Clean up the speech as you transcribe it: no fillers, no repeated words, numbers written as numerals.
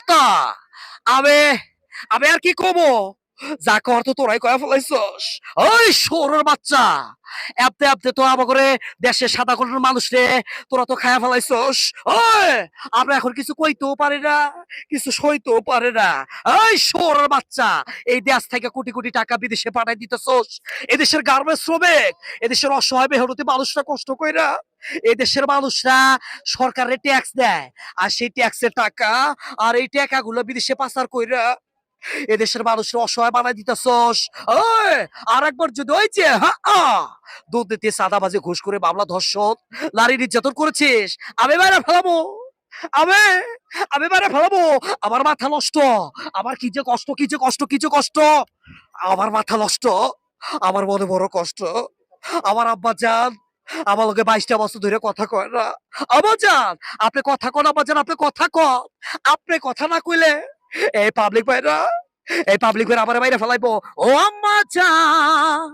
অবস্থা। আমি আমি আর কি কমো, যা কর তো তোরাই কয়া ফেলাইছস। ওই শোরের বাচ্চা, এপতে এপতে তো আমাকে দেশের সাদা কোটের মানুষ রে তোরা তো খায়া ফেলাইছস। ওই আমরা এখন কিছু কইতেও পারি না, কিছু সইতেও পারে না। ওই শোরের বাচ্চা, এই দেশ থেকে কোটি কোটি টাকা বিদেশে পাঠাই দিতেছস। এদেশের গার্মেন্টস শ্রমিক, এদেশের অসহায় মেহনতি মানুষরা কষ্ট কইরা এদেশের মানুষরা সরকারের ট্যাক্স দেয়, আর সেই ট্যাক্সের টাকা আর এই টাকাগুলো বিদেশে পাচার কইরা এদেশের মানুষের অসহায় বানাই দিতেছস। ওই আর একবার যদি ওই যে দুর্নীতি চাঁদাবাজি ঘুষ করে মামলা ধর্ষণ নারী নির্যাতন করেছিস, আমি বাইরে ফেলাবো। আমি আমি বাইরে ফেলাবো। আমার মাথা নষ্ট, আমার কি যে কষ্ট, কি যে কষ্ট, কি যে কষ্ট। আমার মাথা নষ্ট, আমার মনে বড় কষ্ট। আমার আব্বা জান আমার লগে 22টা বছর ধরে কথা কয় না। আব্বা জান আপনি কথা কন, আব্বা জান আপনি কথা কন। আপনি কথা না কইলে এই পাবলিক ভাইরা, এই পাবলিক ভাইরা আমার বাইরে ফেলাইবো। ও আম্মা জান